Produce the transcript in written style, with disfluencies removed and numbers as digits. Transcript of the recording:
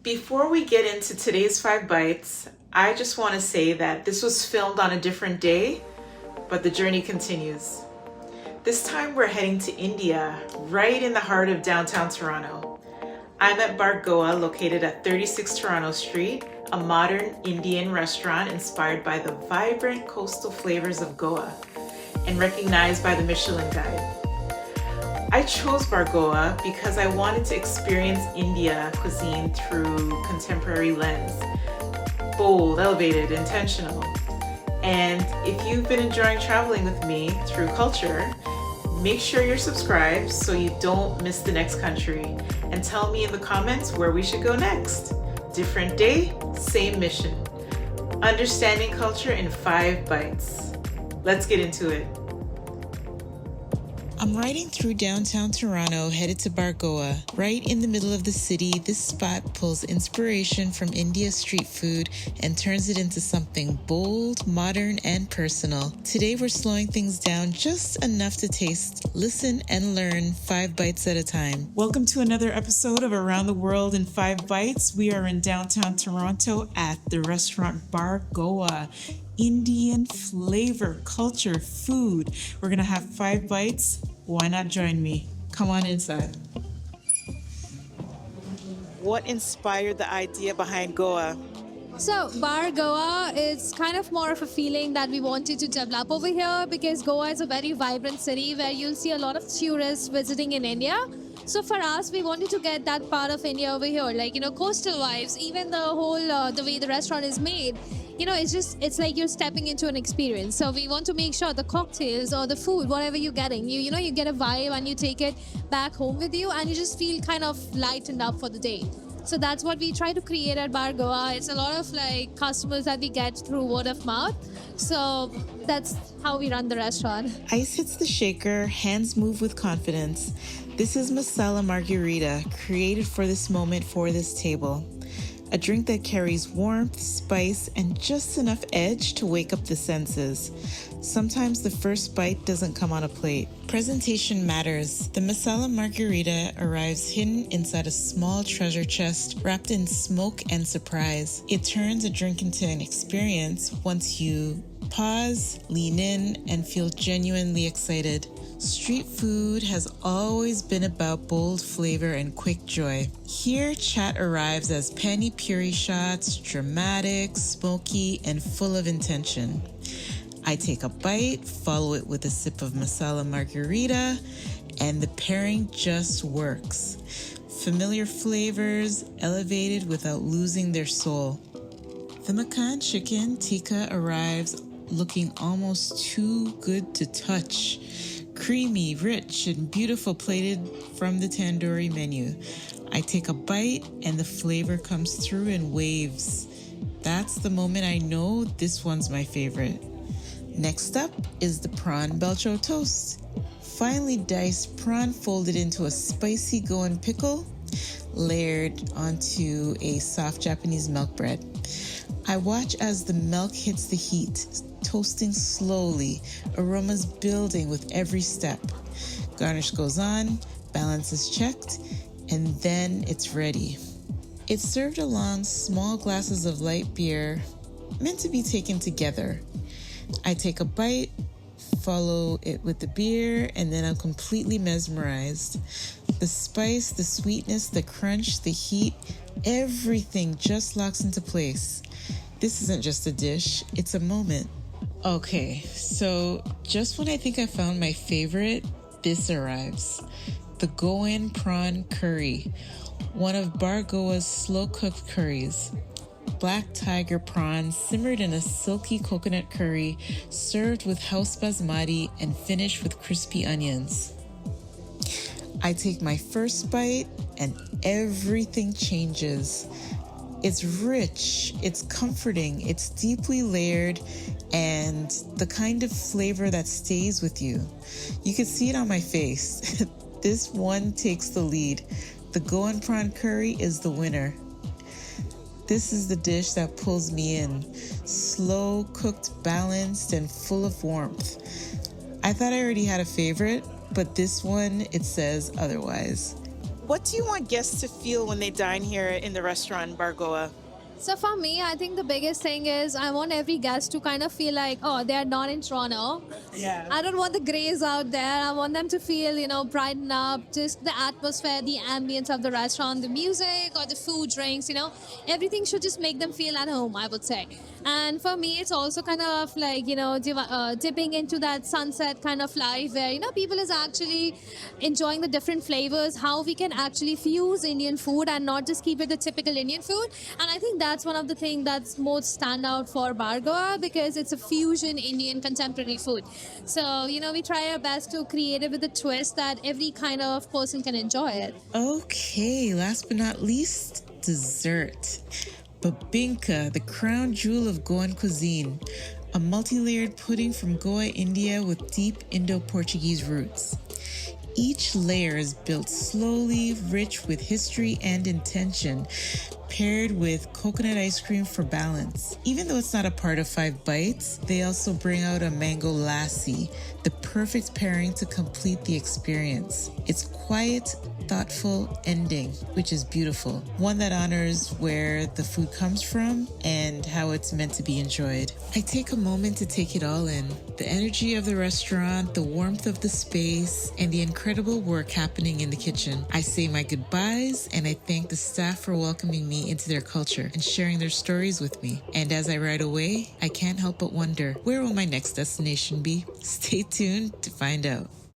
Before we get into today's 5 bites, I just want to say that this was filmed on a different day, but the journey continues. This time we're heading to India, right in the heart of downtown Toronto. I'm at Bar Goa, located at 36 Toronto Street, a modern Indian restaurant inspired by the vibrant coastal flavors of Goa and recognized by the Michelin Guide. I chose Bar Goa because I wanted to experience India cuisine through contemporary lens. Bold, elevated, intentional. And if you've been enjoying traveling with me through culture, make sure you're subscribed so you don't miss the next country. And tell me in the comments where we should go next. Different day, same mission. Understanding culture in 5 bites. Let's get into it. I'm riding through downtown Toronto, headed to Bar Goa. Right in the middle of the city, this spot pulls inspiration from India's street food and turns it into something bold, modern, and personal. Today we're slowing things down just enough to taste, listen, and learn 5 bites at a time. Welcome to another episode of Around the World in 5 Bites. We are in downtown Toronto at the restaurant Bar Goa. Indian flavor, culture, food. We're gonna have 5 bites. Why not join me? Come on inside. What inspired the idea behind Goa? So, Bar Goa is kind of more of a feeling that we wanted to develop over here because Goa is a very vibrant city where you'll see a lot of tourists visiting in India. So for us, we wanted to get that part of India over here, like, coastal vibes, even the whole, the way the restaurant is made. It's like you're stepping into an experience. So we want to make sure the cocktails or the food, whatever you're getting, you get a vibe and you take it back home with you and you just feel kind of lightened up for the day. So that's what we try to create at Bar Goa. It's a lot of like customers that we get through word of mouth. So that's how we run the restaurant. Ice hits the shaker, hands move with confidence. This is Masala Margarita, created for this moment for this table. A drink that carries warmth, spice, and just enough edge to wake up the senses. Sometimes the first bite doesn't come on a plate. Presentation matters. The Masala Margarita arrives hidden inside a small treasure chest wrapped in smoke and surprise. It turns a drink into an experience once you pause, lean in, and feel genuinely excited. Street food has always been about bold flavor and quick joy. Here, chat arrives as pani puri shots, dramatic, smoky, and full of intention. I take a bite, follow it with a sip of masala margarita, and the pairing just works. Familiar flavors, elevated without losing their soul. The Makan chicken tikka arrives looking almost too good to touch. Creamy, rich, and beautiful, plated from the tandoori menu. I take a bite and the flavor comes through in waves. That's the moment I know this one's my favorite. Next up is the prawn belcho toast. Finely diced prawn folded into a spicy Goan pickle, layered onto a soft Japanese milk bread. I watch as the milk hits the heat, toasting slowly, aromas building with every step. Garnish goes on, balance is checked, and then it's ready. It's served along small glasses of light beer, meant to be taken together. I take a bite, follow it with the beer, and then I'm completely mesmerized. The spice, the sweetness, the crunch, the heat, everything just locks into place. This isn't just a dish, it's a moment. Okay, so just when I think I found my favorite, this arrives. The Goan prawn curry, one of Bar Goa's slow-cooked curries. Black tiger prawns simmered in a silky coconut curry, served with house basmati and finished with crispy onions. I take my first bite and everything changes. It's rich, it's comforting, it's deeply layered, and the kind of flavor that stays with you. You can see it on my face. This one takes the lead. The Goan prawn curry is the winner. This is the dish that pulls me in. Slow cooked, balanced, and full of warmth. I thought I already had a favorite, but this one, it says otherwise. What do you want guests to feel when they dine here in the restaurant Bar Goa? So for me, I think the biggest thing is I want every guest to kind of feel like, oh, they're not in Toronto. Yeah. I don't want the grays out there. I want them to feel, brighten up, just the atmosphere, the ambience of the restaurant, the music or the food, drinks, everything should just make them feel at home, I would say. And for me, it's also kind of like, dipping into that sunset kind of life where, people is actually enjoying the different flavors, how we can actually fuse Indian food and not just keep it the typical Indian food. And I think that's one of the things that's most standout for Bar Goa because it's a fusion Indian contemporary food. So, we try our best to create it with a twist that every kind of person can enjoy it. Okay, last but not least, dessert. Babinka, the crown jewel of Goan cuisine. A multi-layered pudding from Goa, India with deep Indo-Portuguese roots. Each layer is built slowly, rich with history and intention, paired with coconut ice cream for balance. Even though it's not a part of 5 bites, they also bring out a mango lassi, the perfect pairing to complete the experience. It's quiet, thoughtful ending, which is beautiful. One that honors where the food comes from and how it's meant to be enjoyed. I take a moment to take it all in. The energy of the restaurant, the warmth of the space, and the incredible work happening in the kitchen. I say my goodbyes and I thank the staff for welcoming me into their culture and sharing their stories with me. And as I ride away, I can't help but wonder, where will my next destination be? Stay tuned to find out.